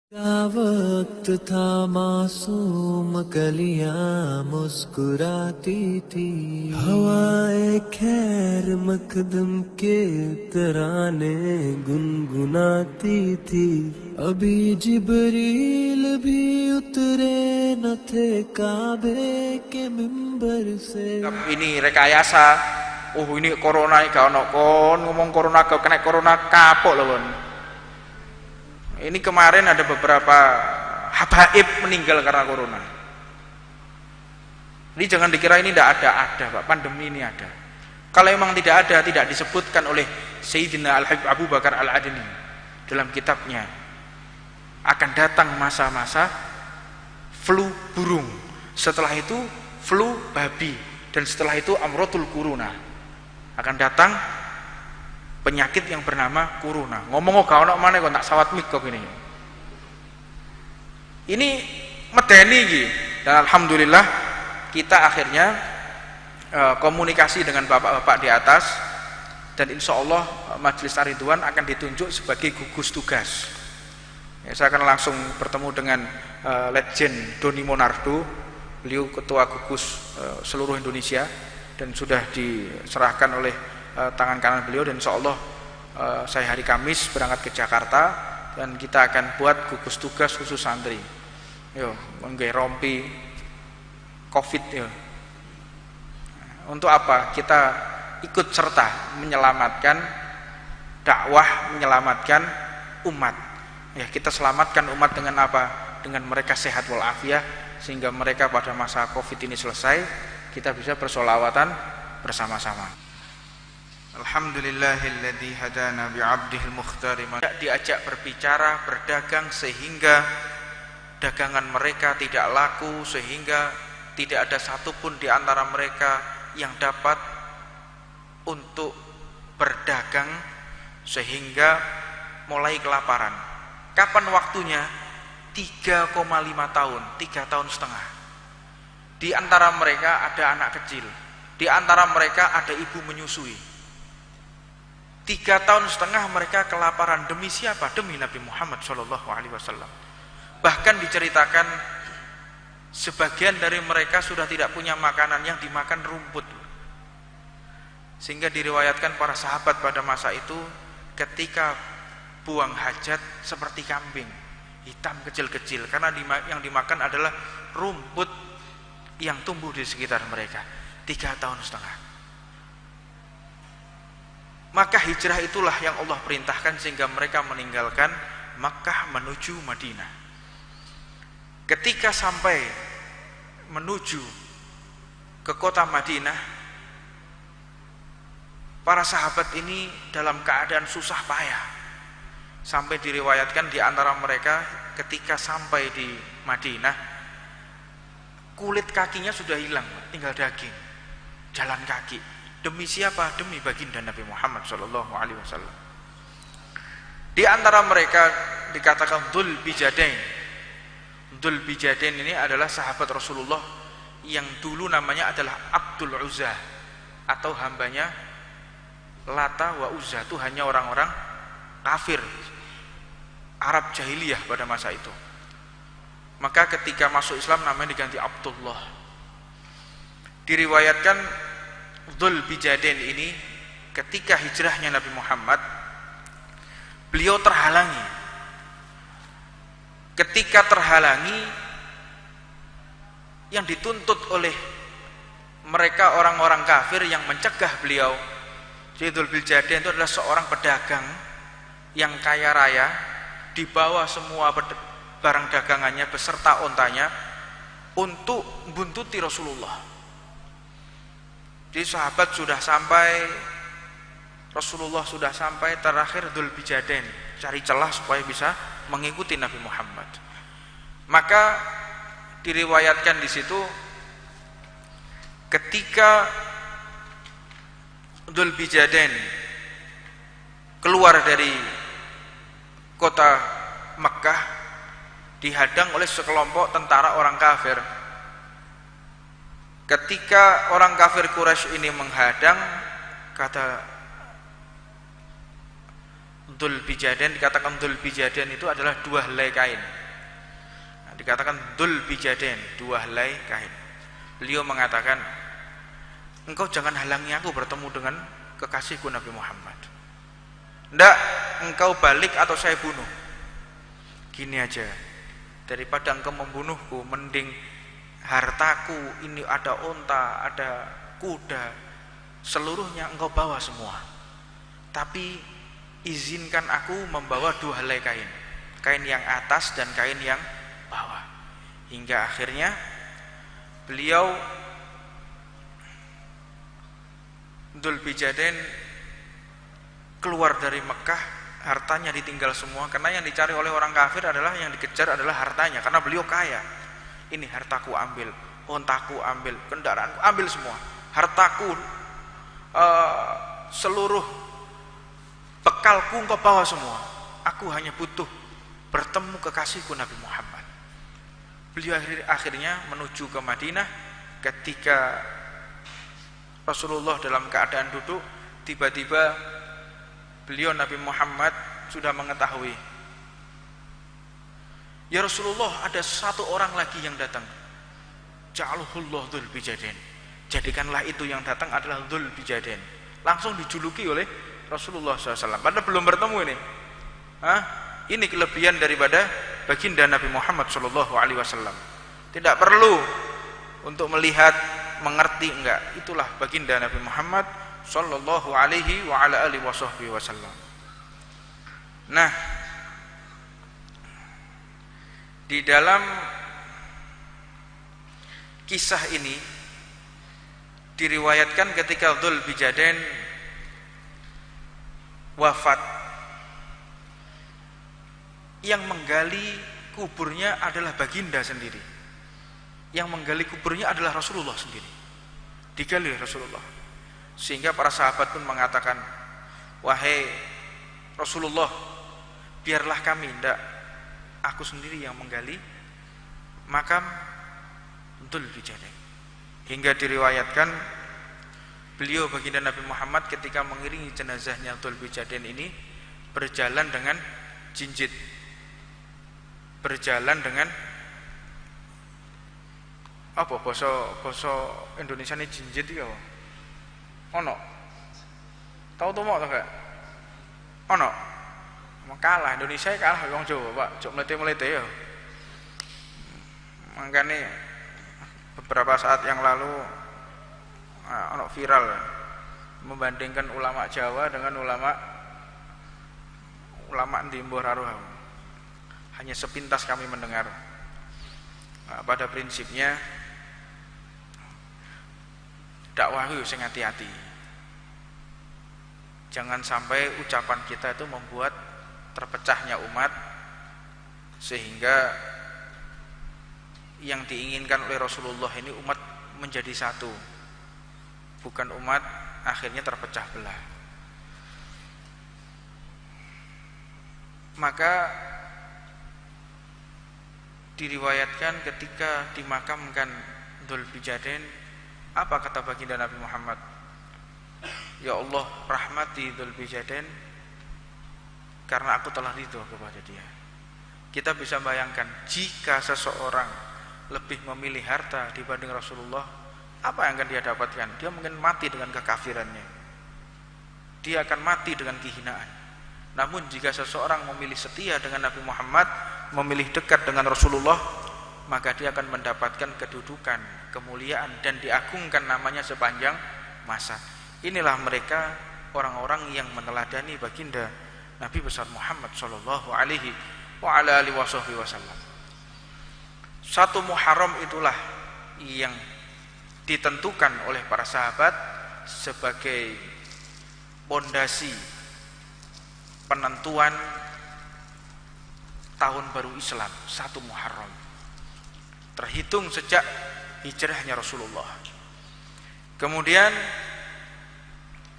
क्या वक्त था मासूम कलियां मुस्कुराती थी हवाएं खैर मकदम के तराने गुनगुनाती थी अभी जिबरील भी उतरे न थे काबे के मिंबर से Ini rekayasa. Oh ini corona iki gak ono kon ngomong corona kena corona kapok loh kon. Ini kemarin ada beberapa habaib meninggal karena corona. Ini jangan dikira ini tidak ada Pak, pandemi ini ada. Kalau memang tidak ada, tidak disebutkan oleh Sayyidina Al-Habib Abu Bakar Al-Adni dalam kitabnya. Akan datang masa-masa flu burung, setelah itu flu babi, dan setelah itu amrotul kuruna. Akan datang penyakit yang bernama corona. Ngomong kok ono maneh kok tak sawat mik kok ini. Ini medeni iki. Dan alhamdulillah kita akhirnya komunikasi dengan bapak-bapak di atas, dan insya Allah Majelis Ar-Ridwan akan ditunjuk sebagai gugus tugas. Ya, saya akan langsung bertemu dengan Legend Doni Monardo. Beliau ketua gugus seluruh Indonesia dan sudah diserahkan oleh tangan kanan beliau, dan insya Allah saya hari Kamis berangkat ke Jakarta dan kita akan buat gugus tugas khusus santri. Yo, menggai rompi COVID yo. Untuk apa? Kita ikut serta menyelamatkan dakwah, menyelamatkan umat. Ya, kita selamatkan umat dengan apa? Dengan mereka sehat walafiat, sehingga mereka pada masa COVID ini selesai, kita bisa bersolawatan bersama-sama. Alhamdulillahilladzi hadana bi'abdihil mukhtari. Diajak berbicara, berdagang, sehingga dagangan mereka tidak laku, sehingga tidak ada satupun di antara mereka yang dapat untuk berdagang, sehingga mulai kelaparan. Kapan waktunya? 3,5 tahun, 3 tahun setengah. Di antara mereka ada anak kecil, di antara mereka ada ibu menyusui. 3 tahun setengah mereka kelaparan. Demi siapa? Demi Nabi Muhammad SAW. Bahkan diceritakan sebagian dari mereka sudah tidak punya makanan, yang dimakan rumput. Sehingga diriwayatkan para sahabat pada masa itu ketika buang hajat seperti kambing, hitam kecil-kecil, karena yang dimakan adalah rumput yang tumbuh di sekitar mereka. 3 tahun setengah. Maka hijrah itulah yang Allah perintahkan sehingga mereka meninggalkan Makkah menuju Madinah. Ketika sampai menuju ke kota Madinah, para sahabat ini dalam keadaan susah payah. Sampai diriwayatkan di antara mereka ketika sampai di Madinah, kulit kakinya sudah hilang, tinggal daging, jalan kaki. Demi siapa? Demi baginda Nabi Muhammad SAW. Di antara mereka dikatakan Dzul Bijadain. Dzul Bijadain ini adalah sahabat Rasulullah yang dulu namanya adalah Abdul Uzza, atau hambanya Lata wa Uzza. Itu hanya orang-orang kafir Arab jahiliyah pada masa itu. Maka ketika masuk Islam namanya diganti Abdullah. Diriwayatkan Dzul Bijadain ini ketika hijrahnya Nabi Muhammad, beliau terhalangi. Ketika terhalangi, yang dituntut oleh mereka orang-orang kafir yang mencegah beliau. Jadi Dzul Bijadain itu adalah seorang pedagang yang kaya raya, dibawa semua barang dagangannya beserta ontanya untuk buntuti Rasulullah. Jadi sahabat sudah sampai, Rasulullah sudah sampai, terakhir Dzul Bijadain cari celah supaya bisa mengikuti Nabi Muhammad. Maka diriwayatkan di situ ketika Dzul Bijadain keluar dari kota Mekkah, dihadang oleh sekelompok tentara orang kafir. Ketika orang kafir Quraisy ini menghadang, kata Dzul Bijaden, dikatakan Dzul Bijaden itu adalah 2 helai kain. Nah, dikatakan Dzul Bijaden, 2 helai kain. Beliau mengatakan, engkau jangan halangi aku bertemu dengan kekasihku Nabi Muhammad. Ndak, engkau balik atau saya bunuh. Gini aja, daripada engkau membunuhku, mending hartaku ini, ada unta, ada kuda, seluruhnya engkau bawa semua. Tapi izinkan aku membawa 2 helai kain, kain yang atas dan kain yang bawah. Hingga akhirnya beliau Dzul Bijaden keluar dari Mekah, hartanya ditinggal semua, karena yang dicari oleh orang kafir adalah, yang dikejar adalah hartanya, karena beliau kaya. Ini hartaku ambil, ontaku ambil, kendaraanku ambil semua, hartaku, seluruh bekalku engkau bawa semua. Aku hanya butuh bertemu kekasihku Nabi Muhammad. Beliau akhirnya menuju ke Madinah. Ketika Rasulullah dalam keadaan duduk, tiba-tiba beliau Nabi Muhammad sudah mengetahui, ya Rasulullah, ada 1 orang lagi yang datang. Ja'aluhullah Dzul Bijaden, jadikanlah itu yang datang adalah Dzul Bijaden. Langsung dijuluki oleh Rasulullah SAW. Padahal belum bertemu ini. Ini kelebihan daripada baginda Nabi Muhammad SAW. Tidak perlu untuk melihat, mengerti, enggak. Itulah baginda Nabi Muhammad sallallahu alaihi wa ala alihi wasallam. Nah, di dalam kisah ini diriwayatkan ketika Dzul Bijaden wafat, yang menggali kuburnya adalah baginda sendiri. Yang menggali kuburnya adalah Rasulullah sendiri. Digali Rasulullah. Sehingga para sahabat pun mengatakan, wahai Rasulullah, biarlah kami, ndak, aku sendiri yang menggali makam Dzul Bijaden. Hingga diriwayatkan beliau baginda Nabi Muhammad ketika mengiringi jenazahnya Dzul Bijaden ini berjalan dengan jinjit, berjalan dengan apa bahasa Indonesia ini jinjit ya? Ono? Tahu tuh mau enggak? Ono? Kalah Indonesia kalah wong Jawa, Pak. Cuk mlete-mlete ya. Makanya beberapa saat yang lalu ono viral membandingkan ulama Jawa dengan ulama di Mboraruh. Hanya sepintas kami mendengar. Pada prinsipnya dakwah itu sing hati-hati. Jangan sampai ucapan kita itu membuat terpecahnya umat, sehingga yang diinginkan oleh Rasulullah ini umat menjadi satu, bukan umat akhirnya terpecah belah. Maka diriwayatkan ketika dimakamkan Dzul Bijaden, apa kata baginda Nabi Muhammad? Ya Allah, rahmati Dzul Bijaden karena aku telah ridho kepada dia. Kita bisa bayangkan, jika seseorang lebih memilih harta dibanding Rasulullah, apa yang akan dia dapatkan? Dia mungkin mati dengan kekafirannya, dia akan mati dengan kehinaan. Namun jika seseorang memilih setia dengan Nabi Muhammad, memilih dekat dengan Rasulullah, maka dia akan mendapatkan kedudukan, kemuliaan, dan diagungkan namanya sepanjang masa. Inilah mereka, orang-orang yang meneladani baginda Nabi besar Muhammad sallallahu alaihi wa ala alihi wasallam. 1 Muharram itulah yang ditentukan oleh para sahabat sebagai pondasi penentuan tahun baru Islam. 1 Muharram terhitung sejak hijrahnya Rasulullah. Kemudian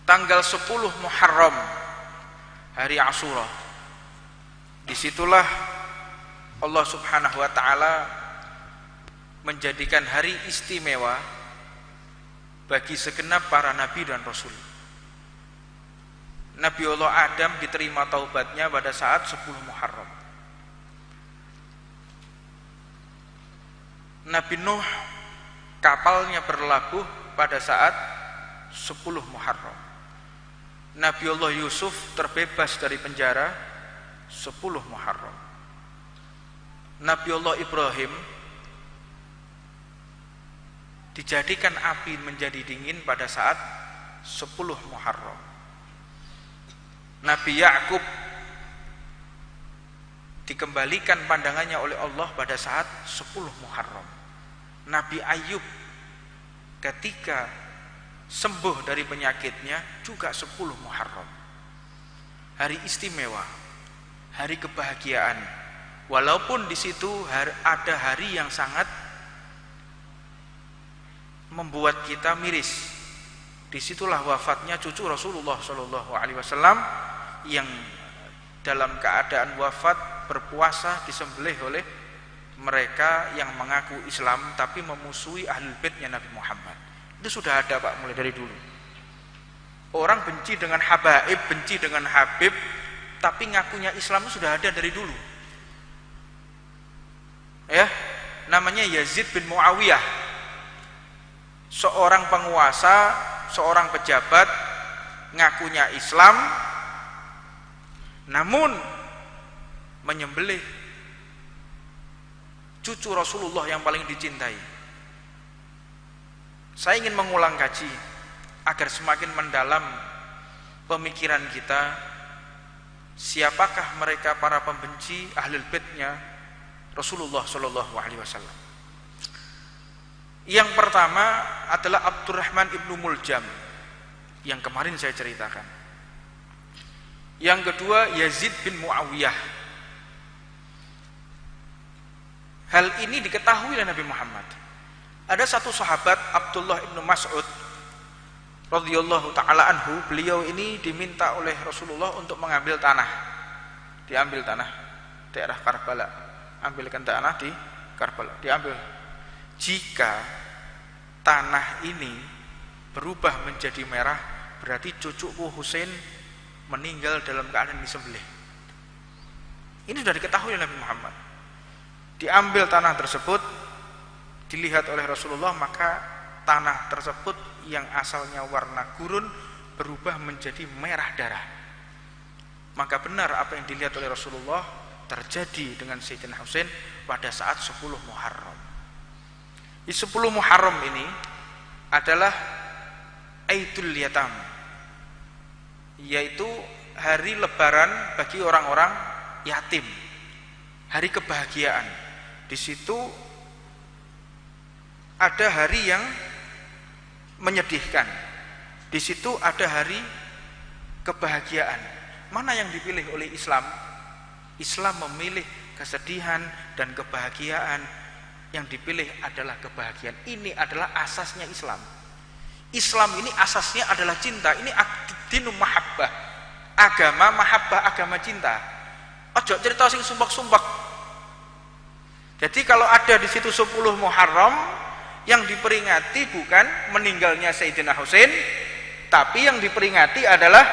tanggal 10 Muharram, hari Asyura, disitulah Allah Subhanahu wa ta'ala menjadikan hari istimewa bagi segenap para nabi dan rasul. Nabi Allah Adam diterima taubatnya pada saat 10 Muharram. Nabi Nuh kapalnya berlabuh pada saat 10 Muharram. Nabi Allah Yusuf terbebas dari penjara 10 Muharram. Nabi Allah Ibrahim dijadikan api menjadi dingin pada saat 10 Muharram. Nabi Yakub dikembalikan pandangannya oleh Allah pada saat 10 Muharram. Nabi Ayub ketika sembuh dari penyakitnya juga 10 Muharram. Hari istimewa, hari kebahagiaan. Walaupun di situ ada hari yang sangat membuat kita miris. Disitulah wafatnya cucu Rasulullah SAW yang dalam keadaan wafat berpuasa disembelih oleh mereka yang mengaku Islam tapi memusuhi ahlul baitnya Nabi Muhammad. Itu sudah ada Pak, mulai dari dulu. Orang benci dengan habaib, benci dengan habib, tapi ngakunya Islam itu sudah ada dari dulu. Ya, namanya Yazid bin Muawiyah. Seorang penguasa, seorang pejabat ngakunya Islam namun menyembelih cucu Rasulullah yang paling dicintai. Saya ingin mengulang kaji agar semakin mendalam pemikiran kita, siapakah mereka para pembenci ahlul baitnya Rasulullah SAW. Yang pertama adalah Abdurrahman ibnu Muljam yang kemarin saya ceritakan. Yang kedua Yazid bin Muawiyah. Hal ini diketahui oleh Nabi Muhammad. Ada satu sahabat Abdullah ibnu Mas'ud radhiyallahu taala anhu, beliau ini diminta oleh Rasulullah untuk mengambil tanah. Diambil tanah daerah Karbala. Ambilkan tanah di Karbala, diambil. Jika tanah ini berubah menjadi merah, berarti cucuku Husain meninggal dalam keadaan disembelih. Ini sudah diketahui oleh Nabi Muhammad. Diambil tanah tersebut, dilihat oleh Rasulullah, maka tanah tersebut yang asalnya warna gurun berubah menjadi merah darah. Maka benar apa yang dilihat oleh Rasulullah terjadi dengan Sayyidina Husain pada saat 10 Muharram. Di 10 Muharram ini adalah Aidul Yatam, yaitu hari lebaran bagi orang-orang yatim, hari kebahagiaan. Di situ ada hari yang menyedihkan, di situ ada hari kebahagiaan. Mana yang dipilih oleh Islam? Islam memilih kesedihan dan kebahagiaan. Yang dipilih adalah kebahagiaan. Ini adalah asasnya Islam. Islam ini asasnya adalah cinta. Ini dinum mahabbah, agama mahabbah, agama cinta. Ojo cerita sing sumpek-sumpek. Jadi kalau ada di situ 10 Muharram, yang diperingati bukan meninggalnya Sayyidina Husain, tapi yang diperingati adalah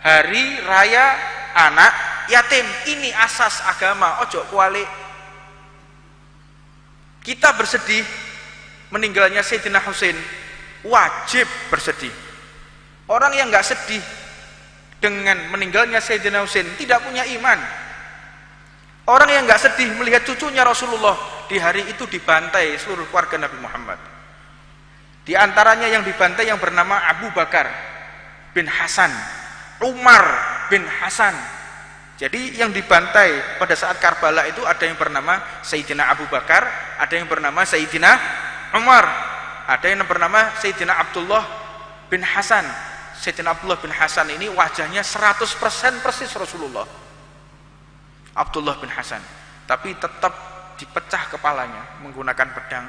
hari raya anak yatim. Ini asas agama. Ojo kuali. Kita bersedih meninggalnya Sayyidina Husain, wajib bersedih. Orang yang nggak sedih dengan meninggalnya Sayyidina Husain tidak punya iman. Orang yang nggak sedih melihat cucunya Rasulullah di hari itu dibantai seluruh keluarga Nabi Muhammad. Di antaranya yang dibantai yang bernama Abu Bakar bin Hasan, Umar bin Hasan. Jadi yang dibantai pada saat Karbala itu ada yang bernama Sayyidina Abu Bakar, ada yang bernama Sayyidina Umar, ada yang bernama Sayyidina Abdullah bin Hasan. Sayyidina Abdullah bin Hasan ini wajahnya 100% persis Rasulullah. Abdullah bin Hasan, tapi tetap dipecah kepalanya menggunakan pedang.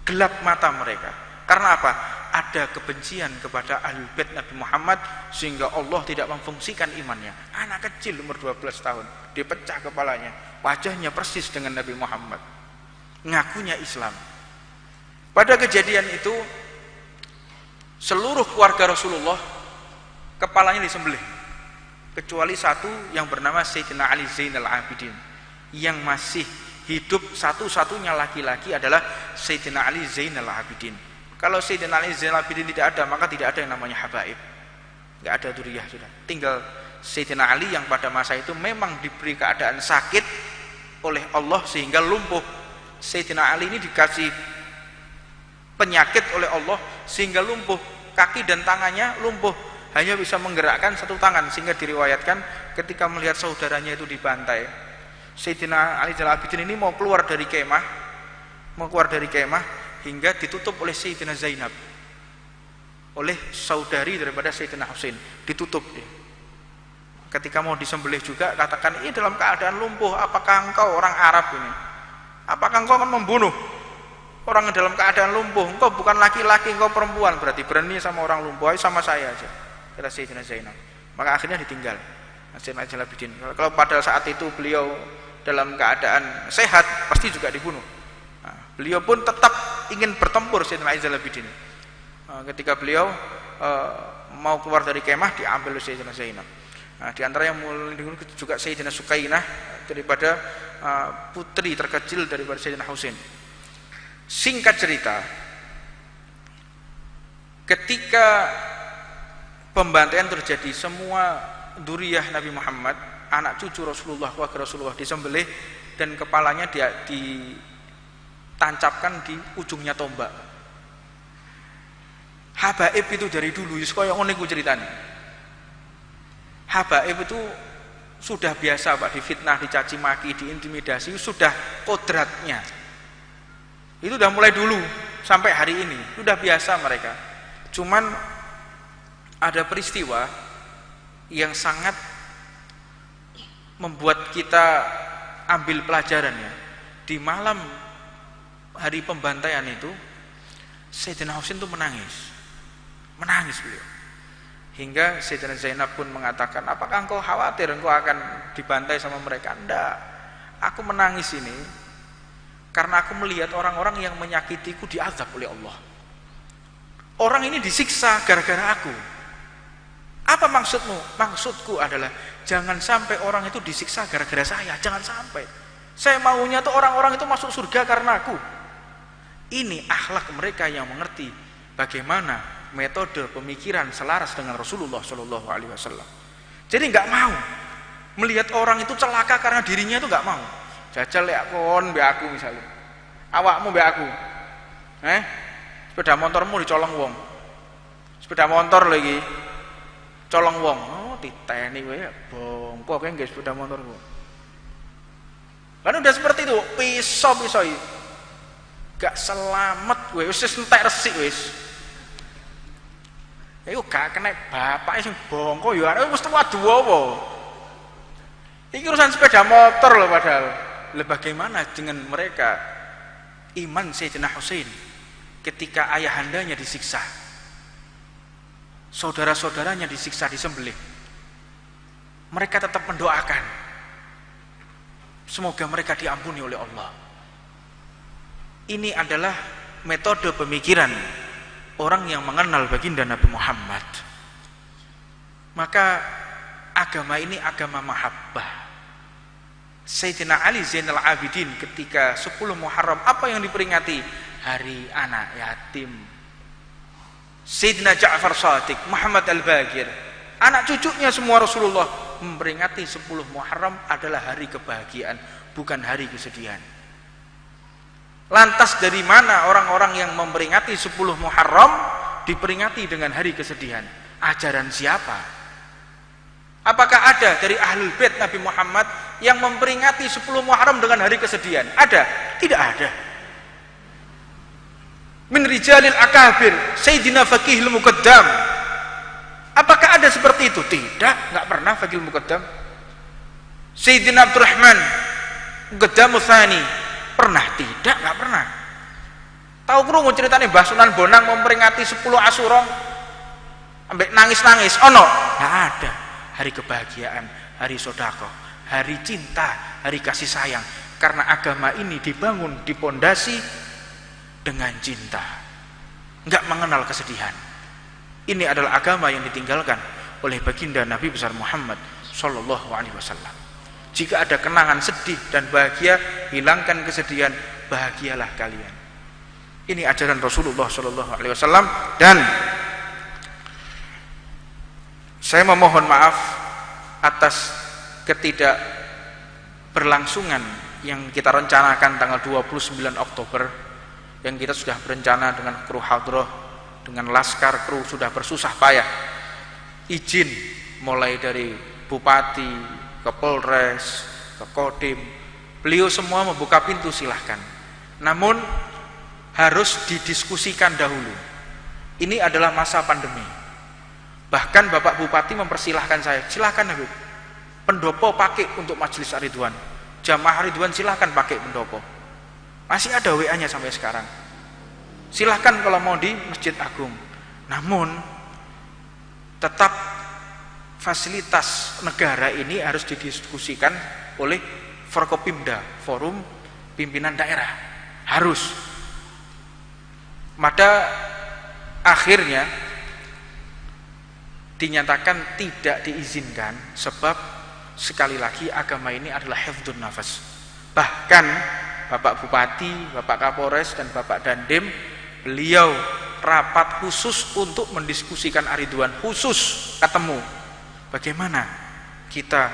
Gelap mata mereka. Karena apa? Ada kebencian kepada ahlul bait Nabi Muhammad sehingga Allah tidak memfungsikan imannya. Anak kecil umur 12 tahun dipecah kepalanya, wajahnya persis dengan Nabi Muhammad, ngakunya Islam. Pada kejadian itu seluruh keluarga Rasulullah kepalanya disembelih, kecuali satu yang bernama Sayyidina Ali Zainal Abidin, yang masih hidup satu-satunya laki-laki adalah Sayyidina Ali Zainal Abidin. Kalau Sayyidina Ali Zainal Abidin tidak ada, maka tidak ada yang namanya habaib, nggak ada dzurriyyah sudah. Tinggal Sayyidina Ali yang pada masa itu memang diberi keadaan sakit oleh Allah sehingga lumpuh. Sayyidina Ali ini dikasih penyakit oleh Allah sehingga lumpuh, kaki dan tangannya lumpuh, hanya bisa menggerakkan satu tangan, sehingga diriwayatkan ketika melihat saudaranya itu dibantai, Sayyidina Ali Zainal Abidin ini mau keluar dari kemah hingga ditutup oleh Sayyidina Zainab, oleh saudari daripada Sayyidina Husain, ditutup dia. Ketika mau disembelih juga katakan, ini dalam keadaan lumpuh, apakah engkau orang Arab ini? Apakah engkau akan membunuh orang yang dalam keadaan lumpuh? Engkau bukan laki-laki, engkau perempuan, berarti berani sama orang lumpuh, ayo sama saya aja, kata Sayyidina Zainab. Maka akhirnya ditinggal Sayyidina Jalaluddin. Kalau pada saat itu beliau dalam keadaan sehat, pasti juga dibunuh. Nah, beliau pun tetap ingin bertempur Sayyidina Jalaluddin. Ketika beliau mau keluar dari kemah, diambil oleh Sayyidina Zainab. Nah, di antara yang mulai juga Sayyidina Sukainah daripada putri terkecil daripada Sayyidina Husain. Singkat cerita, ketika pembantaian terjadi, semua dzurriyyah Nabi Muhammad, anak cucu Rasulullah, keluarga Rasulullah disembelih dan kepalanya dia ditancapkan di ujungnya tombak. Habaib itu dari dulu, kaya ngono iku ceritane. Habaib itu sudah biasa Pak, difitnah, dicaci maki, diintimidasi, sudah kodratnya. Itu sudah mulai dulu sampai hari ini, sudah biasa mereka. Cuman ada peristiwa yang sangat membuat kita ambil pelajarannya. Di malam hari pembantaian itu, Sayyidina Husain itu menangis beliau. Hingga Sayyidina Zainab pun mengatakan, apakah engkau khawatir engkau akan dibantai sama mereka? Enggak, aku menangis ini karena aku melihat orang-orang yang menyakitiku diazab oleh Allah. Orang ini disiksa gara-gara aku. Apa maksudmu? Maksudku adalah jangan sampai orang itu disiksa gara-gara saya, jangan sampai. Saya maunya tuh orang-orang itu masuk surga karena aku. Ini akhlak mereka yang mengerti bagaimana metode pemikiran selaras dengan Rasulullah Shallallahu Alaihi Wasallam. Jadi nggak mau melihat orang itu celaka karena dirinya itu nggak mau. Jajal ya kon be aku misalnya, awakmu be aku, sepeda motormu dicolong wong, sepeda motor lagi colong wong, oh titeni kowe bongko kowe nggih sepeda motorku. Kan udah seperti itu, pisau gak selamat kowe, wis entek resik wis. Iku gak kena bapake sing bongko ya wis tuwa duwa. Iki urusan sepeda motor loh padahal. Lah bagaimana dengan mereka iman Sayyidina Husain ketika ayahandanya disiksa, saudara-saudaranya disiksa, disembelih. Mereka tetap mendoakan semoga mereka diampuni oleh Allah. Ini adalah metode pemikiran orang yang mengenal baginda Nabi Muhammad. Maka agama ini agama mahabbah. Sayyidina Ali Zainal Abidin ketika 10 Muharram apa yang diperingati? Hari anak yatim. Sayyidina Ja'far Shadiq, Muhammad Al-Baqir, anak cucunya semua Rasulullah memperingati 10 Muharram adalah hari kebahagiaan, bukan hari kesedihan. Lantas dari mana orang-orang yang memperingati 10 Muharram diperingati dengan hari kesedihan? Ajaran siapa? Apakah ada dari Ahlul Bait Nabi Muhammad yang memperingati 10 Muharram dengan hari kesedihan? Ada? Tidak ada. Min rijalil akabir Sayyidina Faqihul Muqaddam. Apakah ada seperti itu? Tidak, enggak pernah Faqihul Muqaddam. Sayyidina Abdurrahman Muqaddam Tsani pernah? Tidak, enggak pernah. Tahu krungu ceritane Mbah Sunan Bonang memperingati 10 Asyura ambek nangis-nangis? Ono? Enggak ada. Hari kebahagiaan, hari sedekah, hari cinta, hari kasih sayang. Karena agama ini dibangun, dipondasi dengan cinta, enggak mengenal kesedihan. Ini adalah agama yang ditinggalkan oleh baginda Nabi besar Muhammad sallallahu alaihi wasallam. Jika ada kenangan sedih dan bahagia, hilangkan kesedihan, bahagialah kalian. Ini ajaran Rasulullah sallallahu alaihi wasallam. Dan saya memohon maaf atas ketidakberlangsungan yang kita rencanakan tanggal 29 Oktober, yang kita sudah berencana dengan kru hadroh, dengan laskar kru sudah bersusah payah izin, mulai dari bupati ke Polres ke Kodim, beliau semua membuka pintu silahkan, namun harus didiskusikan dahulu. Ini adalah masa pandemi. Bahkan Bapak Bupati mempersilahkan saya, silahkan Habib, pendopo pakai untuk majelis Ridwan, jamaah Ridwan silahkan pakai pendopo. Masih ada WA-nya sampai sekarang. Silahkan kalau mau di Masjid Agung. Namun tetap fasilitas negara ini harus didiskusikan oleh Forkopimda, Forum Pimpinan Daerah. Harus. Pada akhirnya dinyatakan tidak diizinkan, sebab sekali lagi agama ini adalah hifdzun nafas. Bahkan Bapak Bupati, Bapak Kapolres dan Bapak Dandim, beliau rapat khusus untuk mendiskusikan Ridwan, khusus ketemu bagaimana kita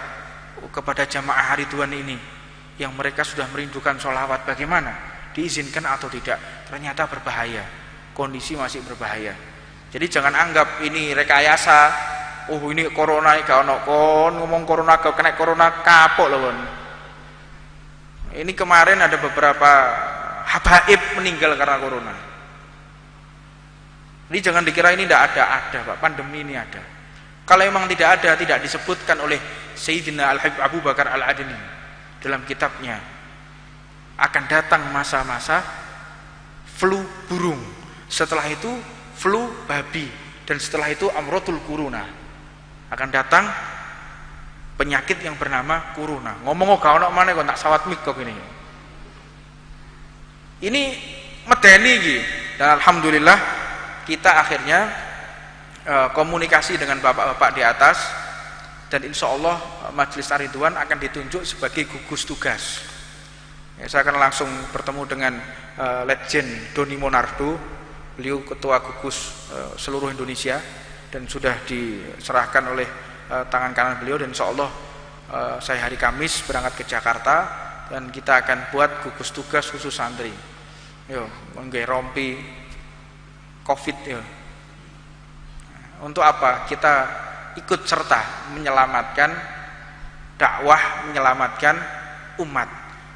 kepada jamaah Ridwan ini yang mereka sudah merindukan sholawat, bagaimana diizinkan atau tidak. Ternyata berbahaya, kondisi masih berbahaya. Jadi jangan anggap ini rekayasa. Oh ini corona, gak ono kon ngomong corona, gak kena corona kapok loh kon. Ini kemarin ada beberapa habaib meninggal karena corona. Ini jangan dikira ini tidak ada Pak, pandemi ini ada. Kalau memang tidak ada, tidak disebutkan oleh Sayyidina Al-Habib Abu Bakar Al-Adni dalam kitabnya. Akan datang masa-masa flu burung, setelah itu flu babi, dan setelah itu amrotul kuruna. Akan datang penyakit yang bernama kuruna. Ngomong kok ono mana kok tak sawat mik kok ini. Ini medeni iki. Dan alhamdulillah kita akhirnya komunikasi dengan bapak-bapak di atas, dan insya Allah Majelis Ridwan akan ditunjuk sebagai gugus tugas. Ya, saya akan langsung bertemu dengan Legend Doni Monardo, beliau ketua gugus seluruh Indonesia, dan sudah diserahkan oleh tangan kanan beliau, dan insya Allah saya hari Kamis berangkat ke Jakarta dan kita akan buat gugus tugas khusus santri. Yo, menggawe rompi Covid ya. Untuk apa? Kita ikut serta menyelamatkan dakwah, menyelamatkan umat.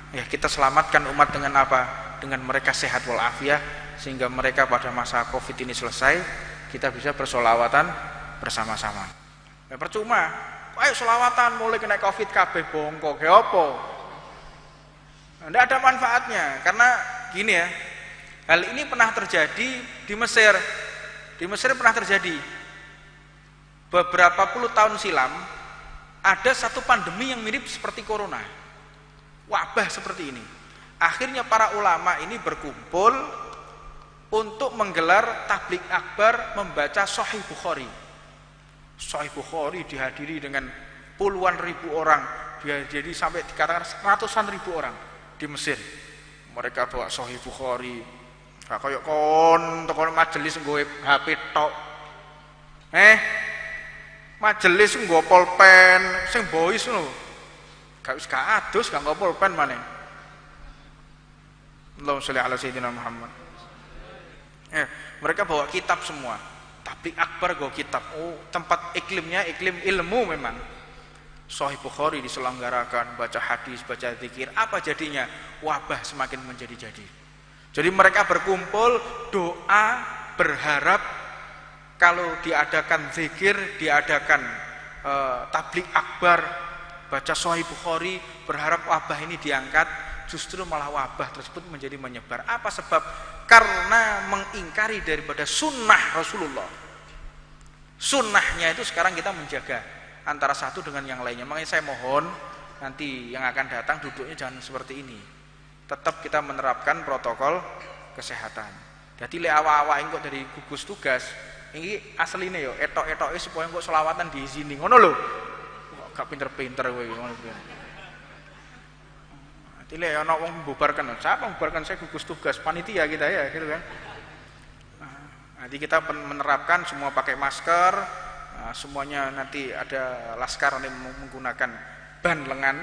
Ya, kita selamatkan umat dengan apa? Dengan mereka sehat walafiat, sehingga mereka pada masa Covid ini selesai, kita bisa bersolawatan bersama-sama. Ya, percuma, ayo solawatan mulai kena Covid kabeh bongkok, ya apa? Tidak ada manfaatnya, karena gini ya, hal ini pernah terjadi di Mesir. Di Mesir pernah terjadi beberapa puluh tahun silam, ada satu pandemi yang mirip seperti corona, wabah seperti ini. Akhirnya para ulama ini berkumpul untuk menggelar tablik akbar membaca Sahih Bukhari. Sahih Bukhari dihadiri dengan puluhan ribu orang, jadi sampai dikatakan ratusan ribu orang di Mesir. Mereka bawa Sahih Bukhari, kayak kon majelis nggawe HP tok. Majelis nggawa pulpen sing bois lho. Gak wis gak adus, gak nggawa pulpen maneh. Allahumma sholli ala sayyidina Muhammad. Mereka bawa kitab semua. Tablik akbar bawa kitab. Oh, tempat iklimnya iklim ilmu memang. Sahih Bukhari diselenggarakan, baca hadis, baca zikir. Apa jadinya? Wabah semakin menjadi-jadi. Jadi mereka berkumpul, doa, berharap kalau diadakan zikir, diadakan tablik akbar, baca Sahih Bukhari, berharap wabah ini diangkat. Justru malah wabah tersebut menjadi menyebar. Apa sebab? Karena mengingkari daripada sunnah Rasulullah. Sunnahnya itu sekarang kita menjaga antara satu dengan yang lainnya. Makanya saya mohon nanti yang akan datang duduknya jangan seperti ini. Tetap kita menerapkan protokol kesehatan. Jadi le awak-awak engkok dari gugus tugas Iki asline yo etok-etoke supaya kok selawatan diizini. Ngono lho. Kok gak pinter-pinter kowe ngono kuwi. Tile ana wong membubarkan. Siapa membubarkan? Saya gugus tugas panitia kita ya, gitu kan. Nanti kita menerapkan semua pakai masker, semuanya nanti ada laskar yang menggunakan ban lengan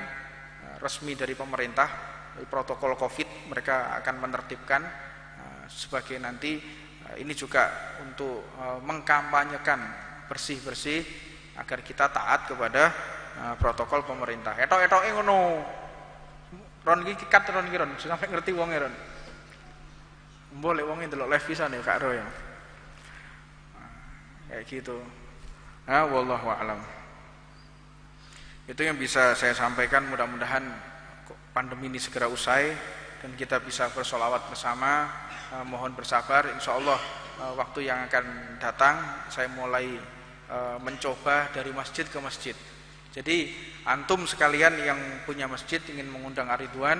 resmi dari pemerintah, dari protokol Covid mereka akan menertibkan sebagai nanti ini juga untuk mengkampanyekan bersih-bersih agar kita taat kepada protokol pemerintah. Etok-etoke ngono. Ron iki kat ron iki ron, sampe ngerti wonge ron. Mbok lek wonge ndelok live pisan ya Kak Ro ya. Kayak gitu. Wallahu a'lam. Itu yang bisa saya sampaikan, mudah-mudahan pandemi ini segera usai dan kita bisa bersolawat bersama. Mohon bersabar, insyaallah waktu yang akan datang saya mulai mencoba dari masjid ke masjid. Jadi antum sekalian yang punya masjid ingin mengundang Ar-Ridwan,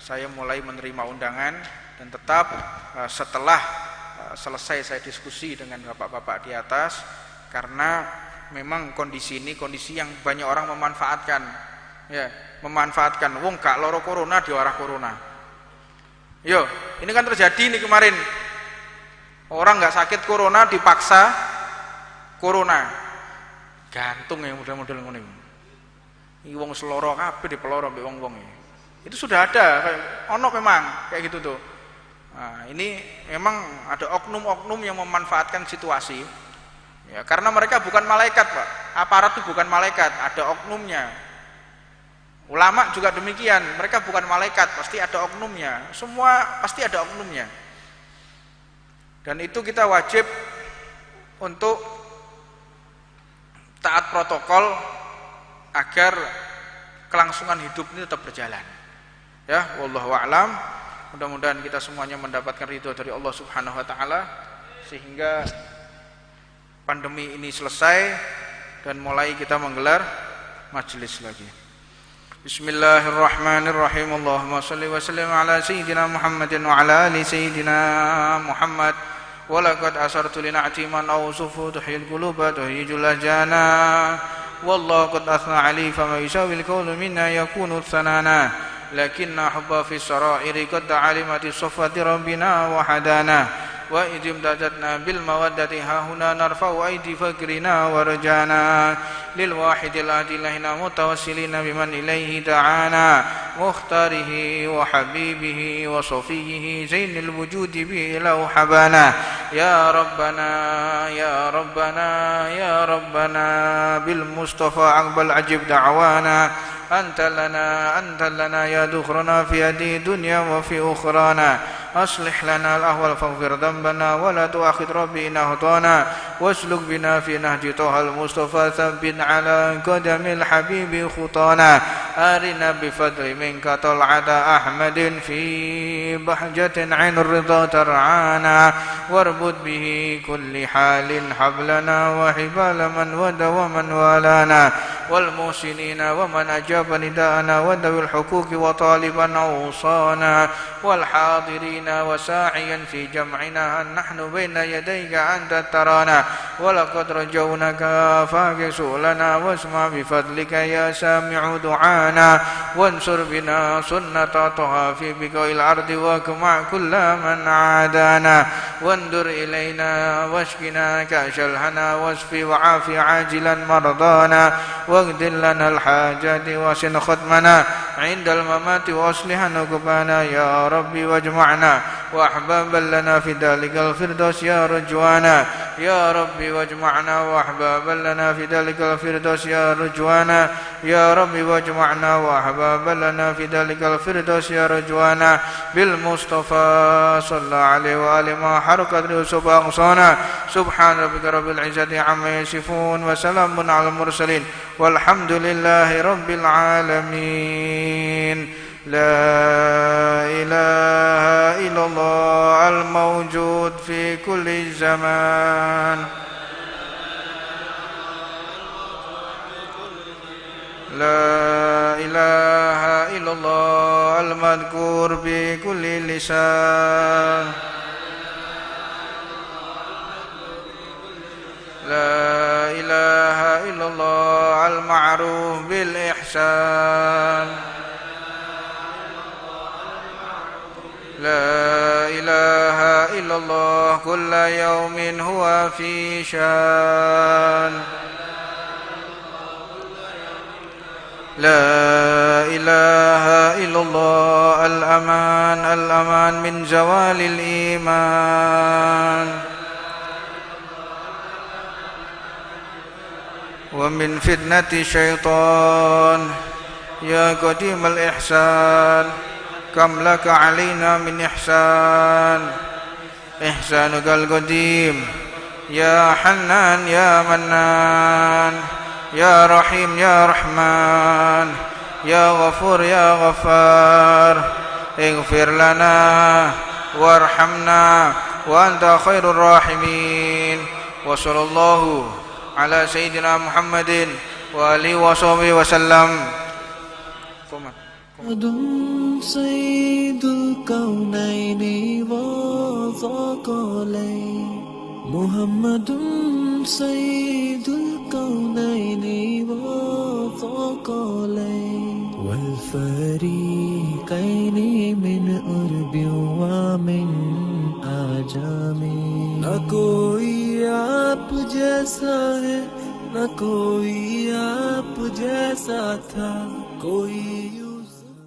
saya mulai menerima undangan dan tetap setelah selesai saya diskusi dengan bapak-bapak di atas, karena memang kondisi ini kondisi yang banyak orang memanfaatkan, ya, memanfaatkan wong gak loro corona diwarah corona. Yo, ini kan terjadi nih kemarin, orang nggak sakit corona dipaksa corona, gantung yang model-model ngono. Iki wong seloro kabeh dipeloro mbek wong-wong. Itu sudah ada, ono memang kayak gitu tuh. Nah, ini memang ada oknum-oknum yang memanfaatkan situasi. Ya, karena mereka bukan malaikat, Pak. Aparat itu bukan malaikat, ada oknumnya. Ulama juga demikian, mereka bukan malaikat, pasti ada oknumnya. Semua pasti ada oknumnya. Dan itu kita wajib untuk taat protokol agar kelangsungan hidup ini tetap berjalan. Ya, wallahu a'lam. Mudah-mudahan kita semuanya mendapatkan ridho dari Allah Subhanahu wa taala sehingga pandemi ini selesai dan mulai kita menggelar majelis lagi. Bismillahirrahmanirrahim. Allahumma shalli wa sallim ala sayyidina Muhammadin wa ala ali sayyidina Muhammad. Wa laqad asartu lina'ti man awsufu tuhil quluba tuhijul jana. Wallahu qad athna ali fama yusawil qawlu minna yakunu thanana. Lakinna hubba fi sarairi qad alimati safati rabbina wa hadana. Wa idim dadatna bil mawaddati hahuna narfa'u aidi fakrina wa rajana lil wahidil adilahina mutawassilina biman ilaihi da'ana mukhtarihi wa habibihi wa safiyihi zainil wujudi bi ilau habana ya rabbana ya rabbana ya rabbana bil mustafa aqbal ajib da'wana أنت لنا يا دخرنا في هذه الدنيا وفي أخرانا أصلح لنا الأحوال فاغفر ذنبنا ولا تؤاخذ ربي إن أخطأنا واسلك بنا في نهج طه المصطفى ثبت على قدم الحبيب خطانا أرنا بفضل منك طلعة أحمد في بهجة عين الرضا ترعانا واربط به كل حال حبلنا وحبال من ود ومن والانا والمحسنين ومن أجاب نداءنا وذوي الحقوق وطالبا أوصانا والحاضرين وساعيا في جمعنا نحن بين يديك أنت ترانا ولقد رجونك فاكس لنا واسمع بفضلك يا سامع دعانا وانصر بنا سنة طه في بقاع الأرض واجمع كل من عادانا واندر إلينا واشكنا كأش الهنا واشفي وعافي عاجلا مرضانا واغفر لنا الحاجات واسن ختمنا عند الممات واصلح نقبانا يا ربي واجمعنا وأحبابا لنا في ذلك الفردوس يا رجوانا يا ربي واجمعنا وأحبابا لنا في ذلك الفردوس يا رجوانا يا ربي واجمعنا وأحبابا لنا في ذلك الفردوس يا رجوانا بالمصطفى صلى عليه وآله ما حركت يوسف أغصانا سبحان ربك رب العزة عما يصفون وسلام على المرسلين والحمد لله رب العالمين لا إله إلا الله الموجود في كل زمان لا إله إلا الله المذكور بكل لسان لا إله إلا الله المعروف بالإحسان لا إله إلا الله كل يوم هو في شان لا إله إلا الله الأمان الأمان من زوال الإيمان ومن فتنة الشيطان يا قديم الإحسان كم لك علينا من إحسان إحسانك القديم يا حنان يا منان يا رحيم يا رحمن يا غفور يا غفار اغفر لنا وارحمنا وأنت خير الراحمين وصلى الله على سيدنا محمد وآله وصحبه وسلم. سيد الكونين وثقلين محمد سيد الكونين وثقلين والفريقين من أرب ومن आजम न कोई आप जैसा है न कोई आप जैसा था कोई